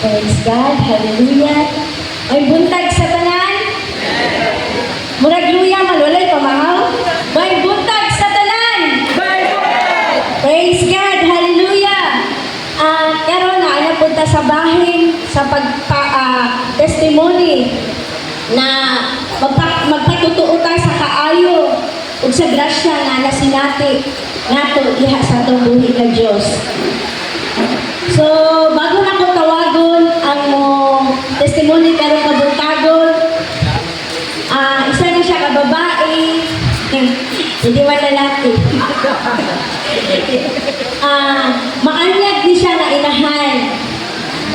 Praise God, hallelujah. May buntag sa tanan. Murag luya malulay pamahaw. May buntag sa tanan. Praise God, hallelujah. Karon na ana punta sa bahin sa testimony na magpatutuo ta sa kaayo ug sa grasya nga nasinati nato diha sa atong buhi nga Dios. So, bago na ko tawagon ang testimony karong kabuntagon, isa na siya ka babae, hindi man lalaki. Maanyag din siya na inahan.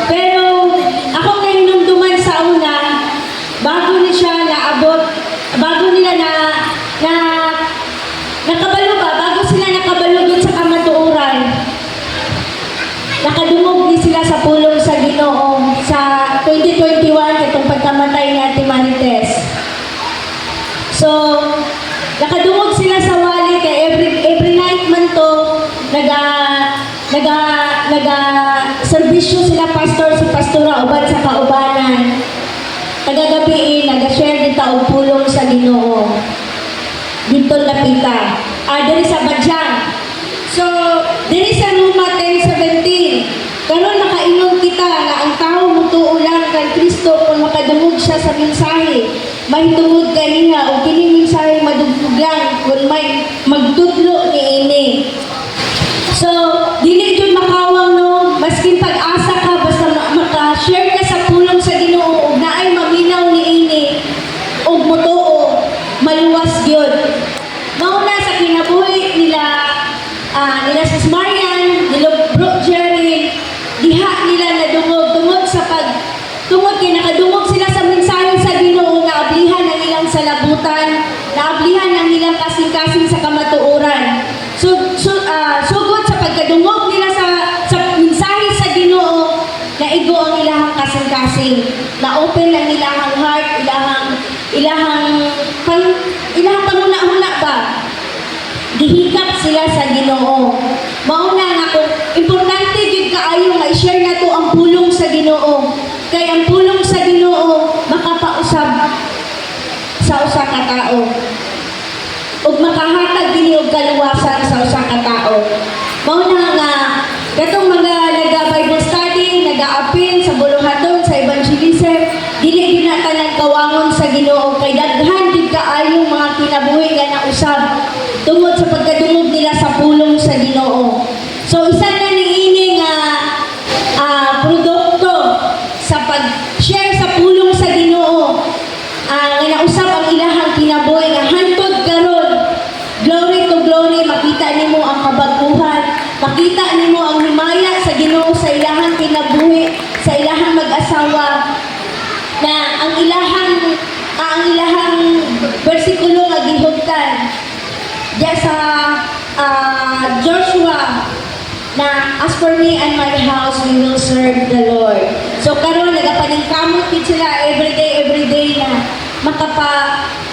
Pero, akong nahinumduman sa una, bago ni siya naabot, bago nila nakabalo ba? Bago sila nakabalugod sa kamatuoran, nakadungog din sila sa pulong sa Ginoo sa 2021 itong pagkamatay ni Ate Marites. So, nakadungog sila sa wali kay every night man to serbisyo sila pastor si pastora uban sa kaubanan. Tagagabi naga-share din ta og pulong sa Ginoo. Dito lapita. Diri sa Badyang. So, diri sa Roma 10:17, karon makainom kita na ang tao mutuo lang kay Kristo kung makadungog siya sa mensahe. Mahitungod kaniya o kini mensahe madugtog lang kung may magtudlo niini. So, dili jud makawang no, maskin pag-asa ka basta maka-share ka sa pulong sa Ginoo ug naay maminaw niini ug mutuo, maluwas gyud. Mao na sa kinabuhi nila Sis Marian, nila Bro Jerry, diha nila nadungog tungod kay nakadungog sila sa mensahe sa Ginoo, naablihan ang ilang salabutan, naablihan ang ilang kasing-kasing sa kamatuoran. Sugod sa pagkadungog nila sa mensahe sa Ginoo, naigo ang ilahang kasing-kasing, na-open ang ilahang heart, ilahang panghuna-huna ba? Gihigap sila sa Ginoo. Mauna nga kung importante jud kaayo nga i-share nato ang pulong sa Ginoo. Kay ang pulong sa Ginoo makapausab sa usa ka tawo. Ug makahatag dinhi og kaluwasan sa usa ka tawo. Mauna nga katong mga naga-Bible study, naga-apil sa buluhaton sa evangelism, dili gyud na tanan kawangon sa Ginoo kay daghan jud kaayo mga kinabuhi nga nausab tungod sa pagkadungog nila sa pulong sa Ginoo. So, isa na niini nga produkto sa pag-share sa pulong sa Ginoo nga nausab ang ilahang kinabuhi nga hantod karon, glory to glory, makita nimo ang kabaguhan, makita nimo ang himaya sa Ginoo sa ilahang kinabuhi, sa ilahang mag-asawa, na ang ilahang bersikulo nga gihugtan diya sa Joshua na as for me and my house we will serve the Lord. So karon nagapaningkamot kid sila everyday na makadala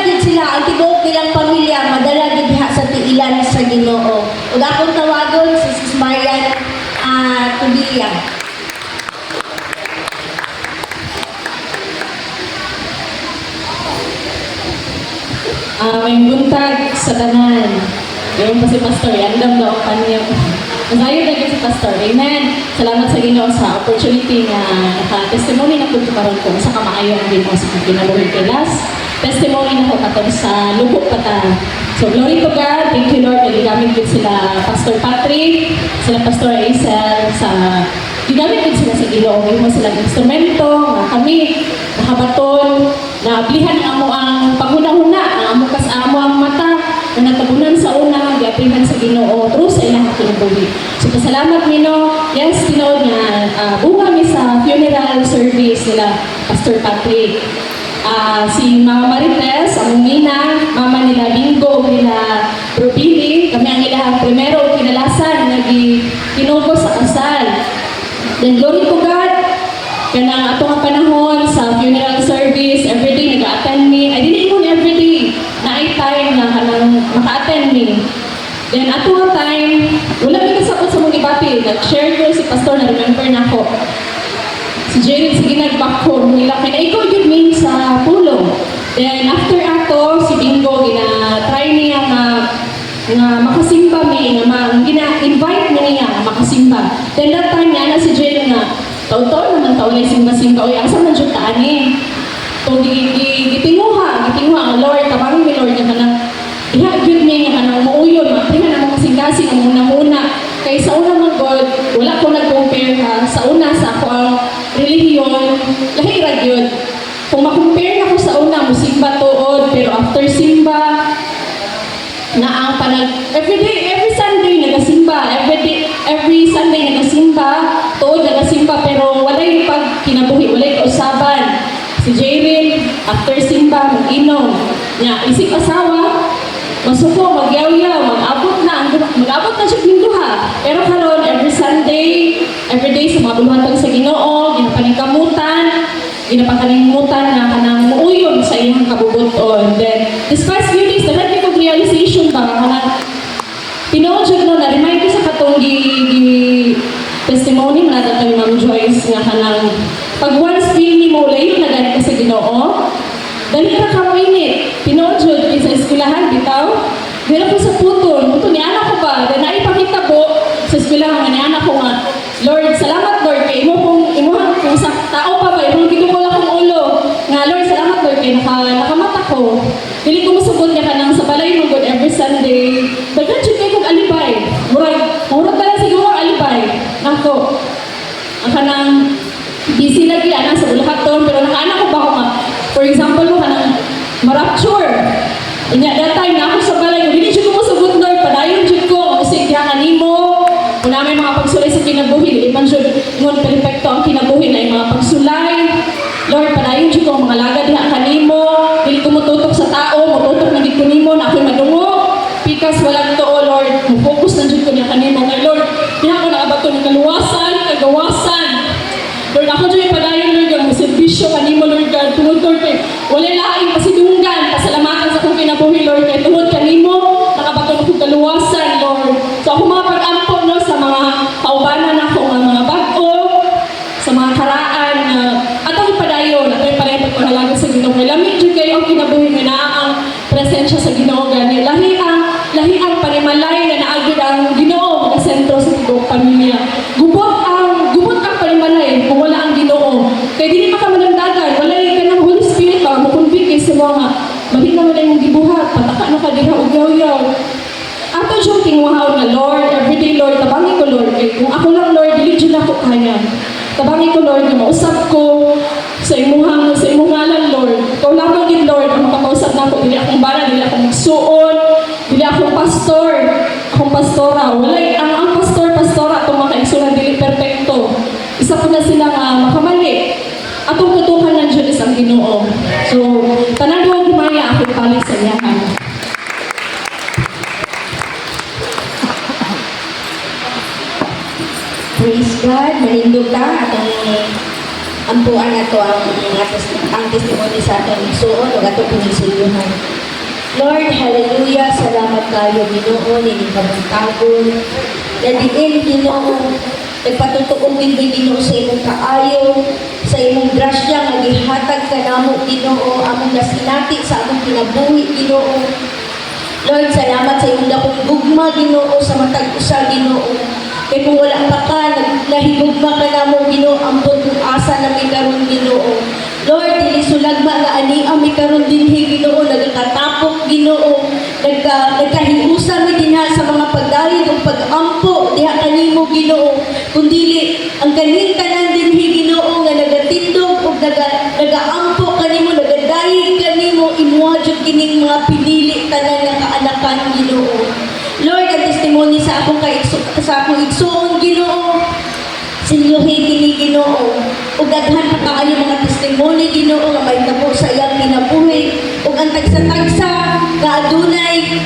gid sila ang tibuok nilang pamilya madala gid diha sa tiilan sa Ginoo. Ug akong tawagon si Sis Marian Tubiya. May buntag sa tanan. Ngayon pa si Pastor, andam daw ang kanya. Masayo na si Pastor. Amen. Salamat sa Ginoo sa opportunity na naka-testimony na po karon ko sa kamaayo ang Ginoo sa kinabuhi kay last. Testimony na ko katong sa lubok pata. So glory to God. Thank you Lord. Nagagamit din sila Pastor Patrick, sila Pastor Aisel sa ginamit din sila sa Ginoo. Ngayon silang instrumento nga kami nakabaton na ablihan amo ang paghuna-huna, amo ang mata na natabunan sa una, giablihan sa Ginoo through sa ilang kinabuhi. So pasalamat nino, yes, tinood nga bunga mi sa funeral service nila Pastor Patrick. Si Mama Marites, ang umina, mama nila Bingo, nila Rubili, kami ang ilahang primero kinalasan nga tinugo sa kasal. Then glory to God, kanang atong panahon sa funeral service, everyday nag-attend me. I didn't even everyday na ay time na kanang maka-attend me. Then ato nga time, wala may kasapot sa mga ibati. Nag-share ko si pastor na remember na ako. Si Jerry, sige nag-back home nila. Kaya ikaw yun min sa pulong. Then after ato, si Bingo, gina-try niya nga makasimba mi, gina-invite mo niya nga makasimba. Then that time niya na si Jerry nga, taon-taon naman taon na simba-simba. Uy, asa man dyan taan So, gitinguha, Lord, tabangin mi Lord, nga na, ihagod niya nga na umuuyon, matinga na makasing-kasing ang muna-muna. Kaya sa una mga God, wala ko nag-compare ha. Sa una, sa ako ang relihiyon, lahirag yun. Kung makompare na ko sa una, musimba tuod, pero after simba, na ang every Sunday nagasimba, every Sunday nagasimba, tuod nagasimba, pero walay pag kinabuhi, walay kausaban. Si Jaylin, after simba, mag-inom. Niya, isip asawa, masuko, magyaw-yaw, mag-abot na siya pinduha. Pero karon every Sunday, every day sa mga buluhatag sa Ginoo, ginapakalimutan na kanang muuyon sa iyong kabubuton. Then, this past few days, nagkakit ko realization ba, kanang tinood siya no, na-remind ko sa katong testimony mo natin kay Ma'am Joyce nga kanang pag once feel ni mo, layo na ganit ka sa Ginoo, dali ka kamuinit. Tinood siya sa eskwelahan, bitaw. Dila ko sa puton ni anak ko ba? Then naipakita ko sa eskwelahan ni anak ko nga, Lord, salamat Lord, kay imuhang kung sa tao pa ba, imuhang gitugol akong ulo. Nga Lord, salamat Lord, kay nakamata ko. Dili ko masugod niya ka nang sa balay mo God every Sunday. Daghan siya kayo kong alibay. Murag pala siguro ang alibay. Nako, ang kanang busy lagi ana sa bulahaton, pero nakaanak ko ba ako for example mo kanang marapture. Inya, that time na ako sa balay, hindi siya ko masugod Lord, padayon siya ko, kasi kaya kanimo, kung namin mga pagsulay sa kinabuhi, iman siya ngon perfecto ang kinabuhi na yung mga pagsulay. Lord, padayon siya ko, mga lagad diha kanimo, hindi ko mututok sa tao, mututok na di ko nimo, na ako'y madungo. Pikas walang to, Lord, focus na dyan ko niya kanimo. Ngay Lord, diha ko nakabato ng kaluwasan, kagawasan. Lord, ako dyan yung padayon, Lord, ang servisyo kanimo, Lord God, tungod Lord, wala laing pasidunggan, pasalamatan sa kong kinabuhi, Lord, kaya tungod kanimo, nakabato ng kaluwasan, Lord. So ako mga pag-ampo, no, sa mga kaubanan ako, mga bago, sa mga karaan, at ako padayon, at yung padayon pagpahalaga sa Ginoo. Kaya lamig dyan kayo ang kinabuhi nga na ang presensya sa Ginoo gani. Lahi ang panimalay na naagid ang Ginoo mga sentro sa tibok pamilya. Gubot ang panimalay kung wala ang Ginoo. Kaya dili pa ka manamdagan, wala ka ng Holy Spirit para makonvict kay sa mga balik na wala yung gibuhat, pataka na ka diha ugyaw-yaw. Ato siyang tinguhaw na Lord, everyday Lord, tabangi ko Lord. Kung ako lang Lord, dili dyan ako kaya. Tabangi ko Lord, na mausap ko sa imuhang ngalan Lord. Ikaw lamang din Lord, ang makapausap na ako, dili akong bala, dili akong magsuon, dili akong pastor, akong pastora. Walay, ang pastora, itong mga kaigsunan, dili perfecto. Isa po na sila nga makamali. Atong tutukan ng Diyos ang Ginoo. So, tanan doon kumaya, ako palig sa iyahan. Praise God, malindog ka atong ampuan ato ang testimony sa atong igsuon ug ato pinigsulyuhan. Lord, hallelujah, salamat kayo Ginoo nining kabuntagon. Dadiin Ginoo, nagpatutuong dindoy Ginoo sa imong kaayo, sa imong grasya nga gihatag kanamo Ginoo, among nasinati sa among kinabuhi Ginoo. Lord, salamat sa imong dakong gugma Ginoo sa matag usa Ginoo. Kaya kung wala pa ka, nahigugma ka na mo, Ginoo, ambot kung asa na may karoon, Ginoo. Lord, dili sulagma nga ani ang may karoon din, Ginoo, nagkatapok, Ginoo, nagkahiusa mi din sa mga pagdahil o pag-ampo, diha kanimo, Ginoo. Kundili, ang kaning tanan din, Ginoo, nga nagatindog o nagaampo kanimo, nagadahil kanimo, imuadjud kining mga pinili tanan nga kaanakan, Ginoo. Lord, ang testimony sa akong igsuon, Ginoo. Sinuhi kini Ginoo. Ug daghan pa kaayo mga testimony Ginoo nga may tabo sa iyang kinabuhi. Ug ang tagsa-tagsa nga adunay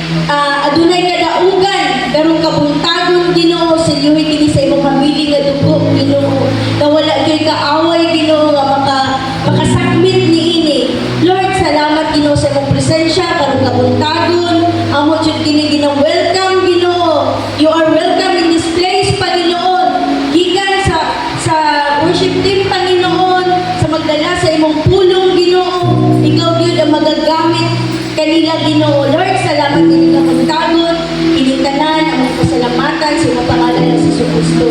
kadaugan pero kabuntagon Ginoo. Sinuhi kini sa imong pamilya nga dugo Ginoo. Na wala gyud kaaway Ginoo nga makasakmit niini. Lord, salamat Ginoo sa imong presensya karon kabuntagon. Amo jud kini ginang welcome Ginoo sila Ginoo. Lord, salamat din nga magtagon, initanan, ang mga pasalamatan sa mga pangalan ng Jesu Cristo.